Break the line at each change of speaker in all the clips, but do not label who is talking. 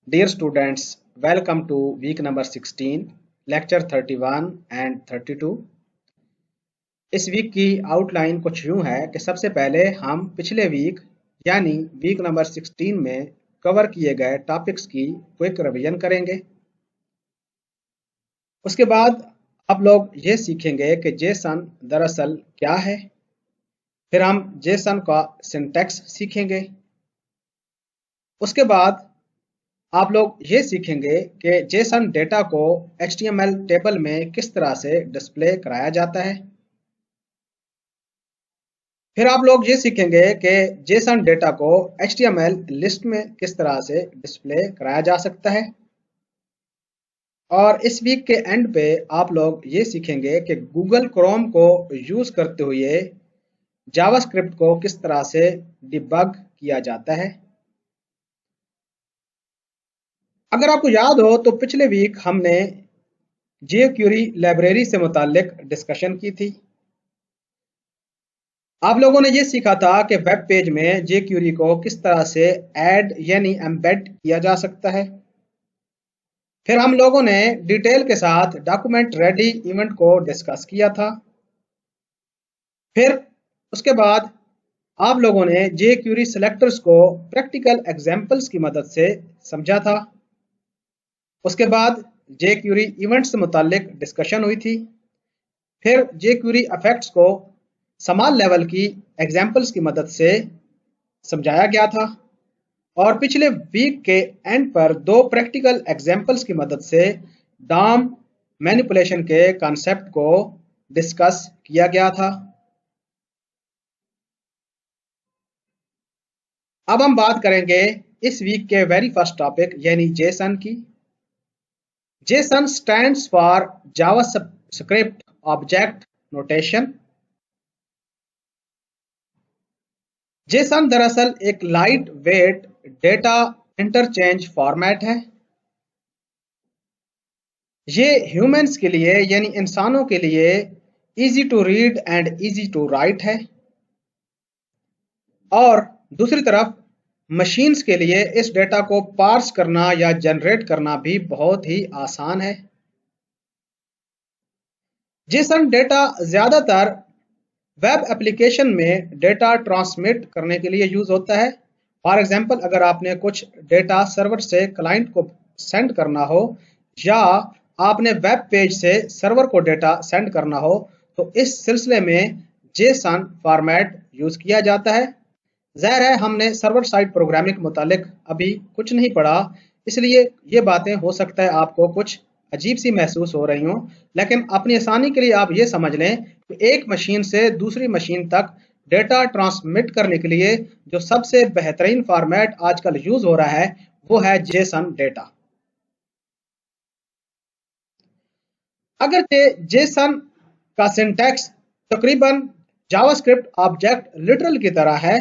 Dear students, welcome to week number 16, lecture 31 and 32। इस week की outline कुछ यूं है कि सबसे पहले हम पिछले वीक यानी वीक नंबर 16 में कवर किए गए टॉपिक्स की क्विक रिवीजन करेंगे। उसके बाद आप लोग ये सीखेंगे कि जेसन दरअसल क्या है। फिर हम जेसन का सिंटैक्स सीखेंगे। उसके बाद आप लोग ये सीखेंगे कि जेसन डेटा को HTML टेबल में किस तरह से डिस्प्ले कराया जाता है। फिर आप लोग ये सीखेंगे कि जेसन डेटा को HTML लिस्ट में किस तरह से डिस्प्ले कराया जा सकता है। और इस वीक के एंड पे आप लोग ये सीखेंगे कि गूगल क्रोम को यूज करते हुए जावास्क्रिप्ट को किस तरह से डिबग किया जाता है। अगर आपको याद हो तो पिछले वीक हमने jQuery लाइब्रेरी से मुतालिक डिस्कशन की थी। आप लोगों ने ये सीखा था कि वेब पेज में jQuery को किस तरह से ऐड यानी एम्बेड किया जा सकता है। फिर हम लोगों ने डिटेल के साथ डॉक्यूमेंट रेडी इवेंट को डिस्कस किया था। फिर उसके बाद आप लोगों ने jQuery सिलेक्टर्स को प्रैक्टिकल एग्जांपल्स की मदद से समझा था। उसके बाद jQuery इवेंट्स से मुतालिक डिस्कशन हुई थी। फिर jQuery इफेक्ट्स को समान लेवल की एग्जांपल्स की मदद से समझाया गया था। और पिछले वीक के एंड पर दो प्रैक्टिकल एग्जांपल्स की मदद से डॉम मैनिपुलेशन के कॉन्सेप्ट को डिस्कस किया गया था। अब हम बात करेंगे इस वीक के वेरी फर्स्ट टॉपिक यानी जेसन की। JSON stands for JavaScript object notation. JSON दरअसल एक lightweight data interchange format है। ये ह्यूमंस के लिए यानी इंसानों के लिए easy to read and easy to write है, और दूसरी तरफ मशीन्स के लिए इस डेटा को पार्स करना या जनरेट करना भी बहुत ही आसान है। जेसन डेटा ज्यादातर वेब एप्लीकेशन में डेटा ट्रांसमिट करने के लिए यूज होता है। फॉर एग्जांपल, अगर आपने कुछ डेटा सर्वर से क्लाइंट को सेंड करना हो या आपने वेब पेज से सर्वर को डेटा सेंड करना हो तो इस सिलसिले में जेसन फॉर्मेट यूज किया जाता है। ज़ाहिर है हमने सर्वर साइड प्रोग्रामिंग के मुतालिक अभी कुछ नहीं पढ़ा, इसलिए ये बातें हो सकता है आपको कुछ अजीब सी महसूस हो रही हों, लेकिन अपनी आसानी के लिए आप ये समझ लें कि एक मशीन से दूसरी मशीन तक डेटा ट्रांसमिट करने के लिए जो सबसे बेहतरीन फॉर्मेट आजकल यूज हो रहा है वो है जेसन डेटा। अगर जेसन का सिंटैक्स तकरीबन जावास्क्रिप्ट ऑब्जेक्ट लिटरल की तरह है,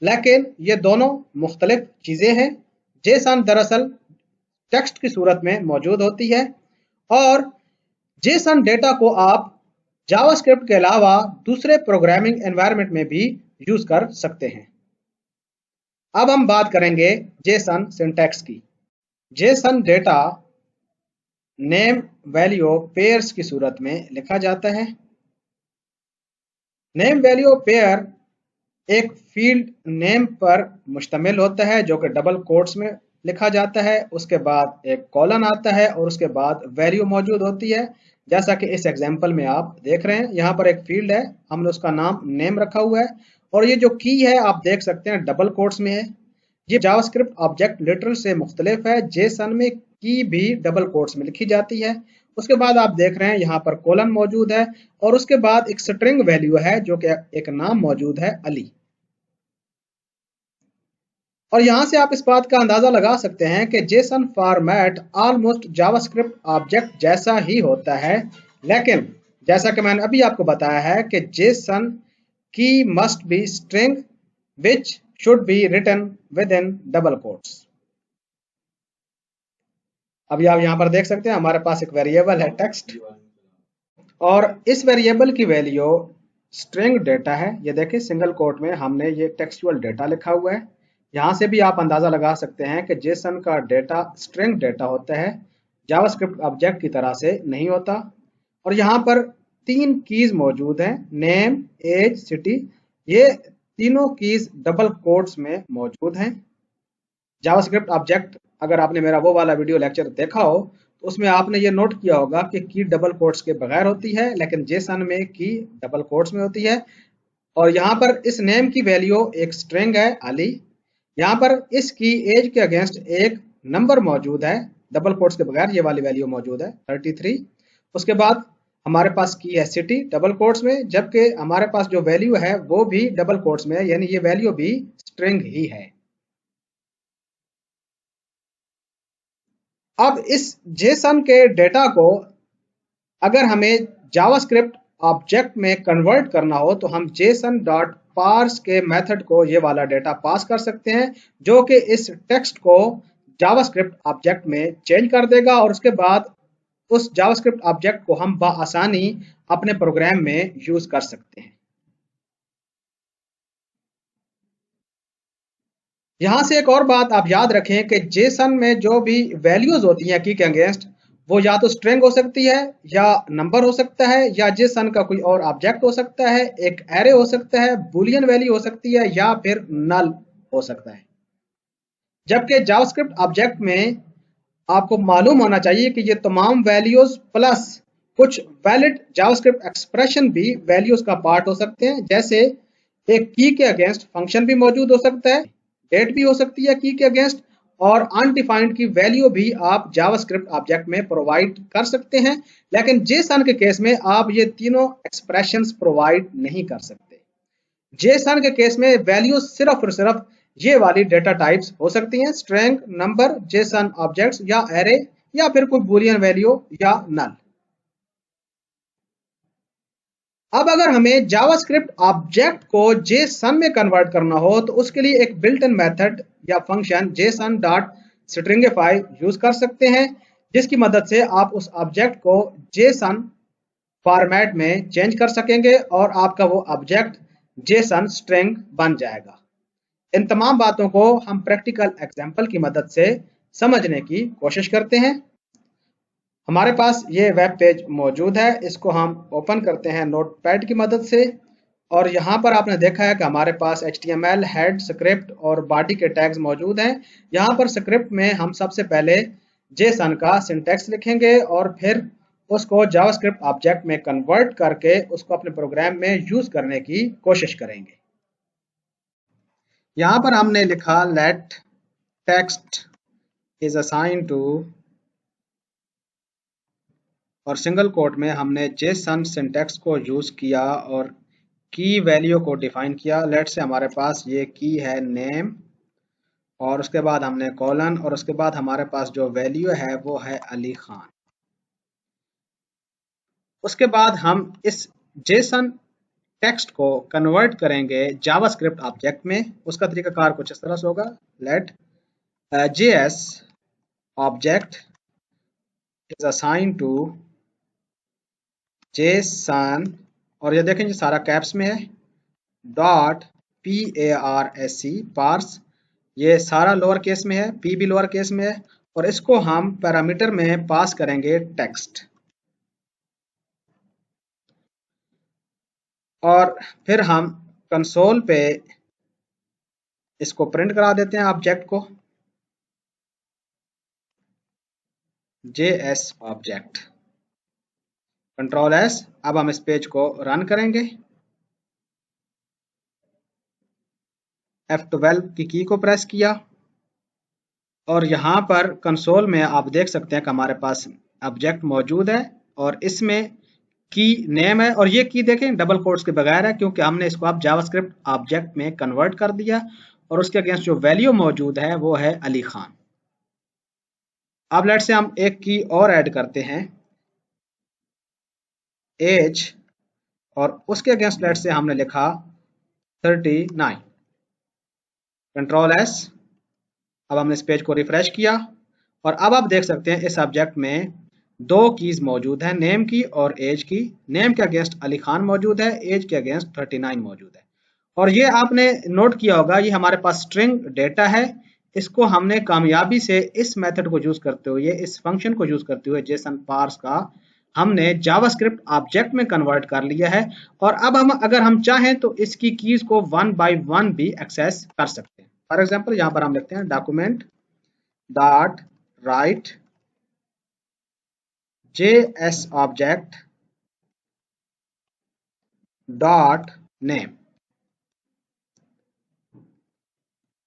लेकिन ये दोनों मुख्तलिफ चीज़ें हैं। जेसन दरअसल टेक्स्ट की सूरत में मौजूद होती है और जेसन डेटा को आप जावास्क्रिप्ट के अलावा दूसरे प्रोग्रामिंग एनवायरनमेंट में भी यूज कर सकते हैं। अब हम बात करेंगे जेसन सिंटैक्स की। Jason data name value pairs की सूरत में लिखा जाता है। नेम वैल्यू पेयर एक फील्ड नेम पर मुश्तमिल होता है जो कि डबल कोट्स में लिखा जाता है। उसके बाद एक कॉलन आता है और उसके बाद वैल्यू मौजूद होती है, जैसा कि इस एग्जांपल में आप देख रहे हैं। यहाँ पर एक फील्ड है, हमने उसका नाम नेम रखा हुआ है, और ये जो की है आप देख सकते हैं डबल कोट्स में है। ये जावास्क्रिप्ट ऑब्जेक्ट लिटरल से मुख्तलिफ है। जेसन में की भी डबल कोट्स में लिखी जाती है। उसके बाद आप देख रहे हैं यहाँ पर कोलन मौजूद है और उसके बाद एक स्ट्रिंग वैल्यू है जो कि एक नाम मौजूद है अली। और यहां से आप इस बात का अंदाजा लगा सकते हैं कि JSON format almost JavaScript object जैसा ही होता है, लेकिन जैसा कि मैंने अभी आपको बताया है कि जेसन की must be string which should be written within double quotes. अभी आप यहां पर देख सकते हैं हमारे पास एक वेरिएबल है टेक्स्ट, और इस वेरिएबल की वैल्यू स्ट्रिंग डेटा है। ये देखिए सिंगल कोट में हमने ये टेक्सचुअल डेटा लिखा हुआ है। यहाँ से भी आप अंदाजा लगा सकते हैं कि जेसन का डेटा स्ट्रिंग डेटा होता है, जावास्क्रिप्ट ऑब्जेक्ट की तरह से नहीं होता। और यहाँ पर 3 कीज मौजूद हैं, नेम, एज, सिटी। ये तीनों कीज डबल कोट्स में मौजूद हैं। जावास्क्रिप्ट ऑब्जेक्ट, अगर आपने मेरा वो वाला वीडियो लेक्चर देखा हो तो उसमें आपने ये नोट किया होगा कि की डबल कोट्स के बगैर होती है, लेकिन जेसन में की डबल कोट्स में होती है। और यहाँ पर इस नेम की वैल्यू एक स्ट्रिंग है अली। यहाँ पर इसकी एज के अगेंस्ट एक नंबर मौजूद है, डबल कोट्स के बगैर ये वाली वैल्यू मौजूद है 33। उसके बाद हमारे पास की है सिटी डबल कोट्स में, जबकि हमारे पास जो वैल्यू है वो भी डबल कोट्स में है, यानी ये वैल्यू भी स्ट्रिंग ही है। अब इस जेसन के डेटा को अगर हमें जावास्क्रिप्ट ऑब्जेक्ट में कन्वर्ट करना हो तो हम जेसन डॉट पार्स के मेथड को ये वाला डेटा पास कर सकते हैं, जो कि इस टेक्स्ट को जावास्क्रिप्ट ऑब्जेक्ट में चेंज कर देगा और उसके बाद उस जावास्क्रिप्ट ऑब्जेक्ट को हम बआसानी अपने प्रोग्राम में यूज कर सकते हैं। यहाँ से एक और बात आप याद रखें कि जेसन में जो भी वैल्यूज होती हैं की के अगेंस्ट, वो या तो स्ट्रिंग हो सकती है या नंबर हो सकता है या जेसन का कोई और ऑब्जेक्ट हो सकता है, एक एरे हो सकता है, बुलियन वैल्यू हो सकती है या फिर नल हो सकता है। जबकि जावास्क्रिप्ट ऑब्जेक्ट में आपको मालूम होना चाहिए कि ये तमाम वैल्यूज प्लस कुछ वैलिड जावास्क्रिप्ट एक्सप्रेशन भी वैल्यूज का पार्ट हो सकते हैं। जैसे एक की के अगेंस्ट फंक्शन भी मौजूद हो सकता है, डेट भी हो सकती है की के अगेंस्ट, और अनडिफाइंड की वैल्यू भी आप जावास्क्रिप्ट ऑब्जेक्ट में प्रोवाइड कर सकते हैं। लेकिन जेसन के केस में आप ये तीनों एक्सप्रेशंस प्रोवाइड नहीं कर सकते। जेसन के केस में वैल्यू सिर्फ और सिर्फ ये वाली डेटा टाइप्स हो सकती हैं, स्ट्रिंग, नंबर, जेसन ऑब्जेक्ट्स या एरे या फिर कोई बुलियन वैल्यू या नल। अब अगर हमें जावास्क्रिप्ट ऑब्जेक्ट को जेसन में कन्वर्ट करना हो तो उसके लिए एक बिल्ट इन मेथड या function Jason dot stringify use कर सकते हैं, जिसकी मदद से आप उस ऑब्जेक्ट को जेसन फॉर्मेट में चेंज कर सकेंगे और आपका वो ऑब्जेक्ट जेसन स्ट्रिंग बन जाएगा। इन तमाम बातों को हम प्रैक्टिकल एग्जाम्पल की मदद से समझने की कोशिश करते हैं। हमारे पास ये वेब पेज मौजूद है, इसको हम ओपन करते हैं नोटपैड की मदद से। और यहाँ पर आपने देखा है कि हमारे पास HTML, हेड, स्क्रिप्ट और बॉडी के टैग्स मौजूद हैं। यहाँ पर स्क्रिप्ट में हम सबसे पहले जेसन का सिंटैक्स लिखेंगे और फिर उसको जावास्क्रिप्ट ऑब्जेक्ट में कन्वर्ट करके उसको अपने प्रोग्राम में यूज करने की कोशिश करेंगे। यहाँ पर हमने लिखा let text is assign to, और सिंगल कोट में हमने जेसन सिंटैक्स को यूज किया और की वैल्यू को डिफाइन किया। लेट से हमारे पास ये की है नेम, और उसके बाद हमने कॉलन, और उसके बाद हमारे पास जो वैल्यू है वो है अली खान। उसके बाद हम इस जेसन टेक्स्ट को कन्वर्ट करेंगे जावास्क्रिप्ट ऑब्जेक्ट में। उसका तरीकाकार कुछ इस तरह से होगा, let JS object is assign to JSON, और ये देखें सारा कैप्स में है, डॉट PARSE पार्स, ये सारा लोअर केस में है, पी भी लोअर केस में है, और इसको हम पैरामीटर में पास करेंगे टेक्स्ट। और फिर हम कंसोल पे इसको प्रिंट करा देते हैं ऑब्जेक्ट को, JS ऑब्जेक्ट, कंट्रोल S। अब हम इस पेज को रन करेंगे, F12 की को प्रेस किया, और यहाँ पर कंसोल में आप देख सकते हैं कि हमारे पास ऑब्जेक्ट मौजूद है और इसमें की नेम है, और ये की देखें डबल कोट्स के बगैर है क्योंकि हमने इसको आप जावास्क्रिप्ट ऑब्जेक्ट में कन्वर्ट कर दिया, और उसके अगेंस्ट जो वैल्यू मौजूद है वो है अली खान। अब लेट से हम एक की और ऐड करते हैं, एज, और उसके अगेंस्ट लेट से हमने लिखा 39, कंट्रोल S। अब हमने इस पेज को रिफ्रेश किया और अब आप देख सकते हैं इस ऑब्जेक्ट में 2 कीज मौजूद हैं, नेम की और एज की। नेम के अगेंस्ट अली खान मौजूद है, एज के अगेंस्ट 39 मौजूद है। और ये आपने नोट किया होगा, ये हमारे पास स्ट्रिंग डेटा है, इसको हमने कामयाबी से इस मेथड को यूज करते हुए, इस फंक्शन को यूज करते हुए जेसन पार्स का हमने जावास्क्रिप्ट ऑब्जेक्ट में कन्वर्ट कर लिया है। और अब हम अगर हम चाहें तो इसकी कीज को 1 बाय 1 भी एक्सेस कर सकते हैं। फॉर एग्जांपल यहाँ पर हम लिखते हैं document dot right JS object dot name,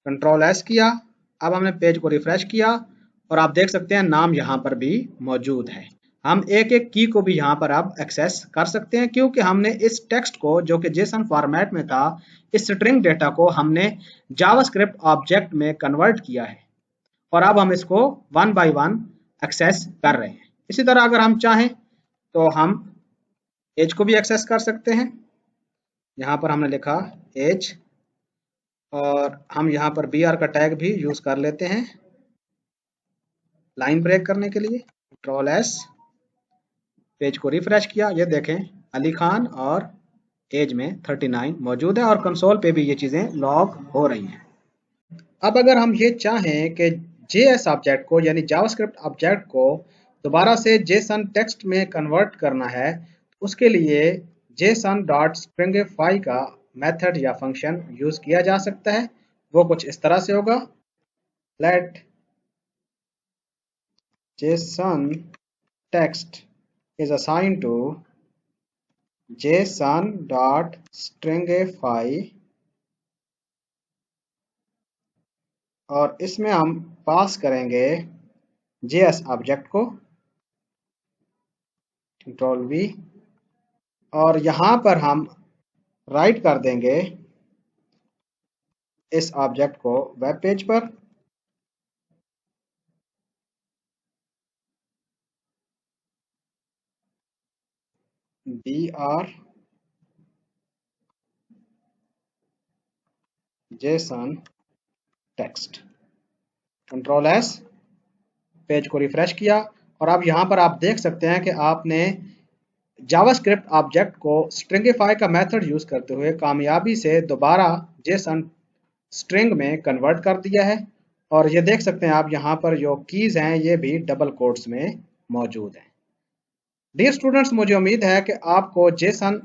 control S किया। अब हमने पेज को रिफ्रेश किया और आप देख सकते हैं नाम यहाँ पर भी मौजूद है। हम एक एक की को भी यहाँ पर अब एक्सेस कर सकते हैं, क्योंकि हमने इस टेक्स्ट को जो कि जेसन फॉर्मेट में था, इस स्ट्रिंग डेटा को हमने जावास्क्रिप्ट ऑब्जेक्ट में कन्वर्ट किया है और अब हम इसको 1 बाय 1 एक्सेस कर रहे हैं। इसी तरह अगर हम चाहें तो हम एज को भी एक्सेस कर सकते हैं। यहाँ पर हमने लिखा एज और हम यहाँ पर br का टैग भी यूज कर लेते हैं लाइन ब्रेक करने के लिए। कंट्रोल एस, पेज को रिफ्रेश किया, ये देखें अली खान और एज में 39 मौजूद है और कंसोल पे भी ये चीजें लॉग हो रही हैं। अब अगर हम ये चाहें कि जेएस ऑब्जेक्ट को यानी जावास्क्रिप्ट ऑब्जेक्ट को दोबारा से जेसन टेक्स्ट में कन्वर्ट करना है, तो उसके लिए जेसन डॉट स्ट्रिंगिफाई का मेथड या फंक्शन यूज किया जा सकता है। वो कुछ इस तरह से होगा, let JSON text is assigned to json.stringify और इसमें हम पास करेंगे जेएस ऑब्जेक्ट को, कंट्रोल वी, और यहाँ पर हम राइट कर देंगे इस ऑब्जेक्ट को वेब पेज पर। br Jason text, control S, page को रिफ्रेश किया और अब यहाँ पर आप देख सकते हैं कि आपने जावास्क्रिप्ट ऑब्जेक्ट को स्ट्रिंगिफाई का मेथड यूज करते हुए कामयाबी से दोबारा जेसन स्ट्रिंग में कन्वर्ट कर दिया है। और ये देख सकते हैं आप यहाँ पर जो कीज हैं ये भी डबल कोट्स में मौजूद हैं। डियर स्टूडेंट्स, मुझे उम्मीद है कि आपको जेसन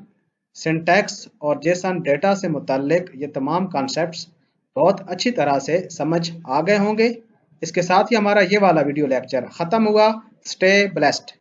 सिंटैक्स और जेसन डेटा से मुतल्लिक ये तमाम कॉन्सेप्ट्स बहुत अच्छी तरह से समझ आ गए होंगे। इसके साथ ही हमारा ये वाला वीडियो लेक्चर ख़त्म हुआ। Stay blessed.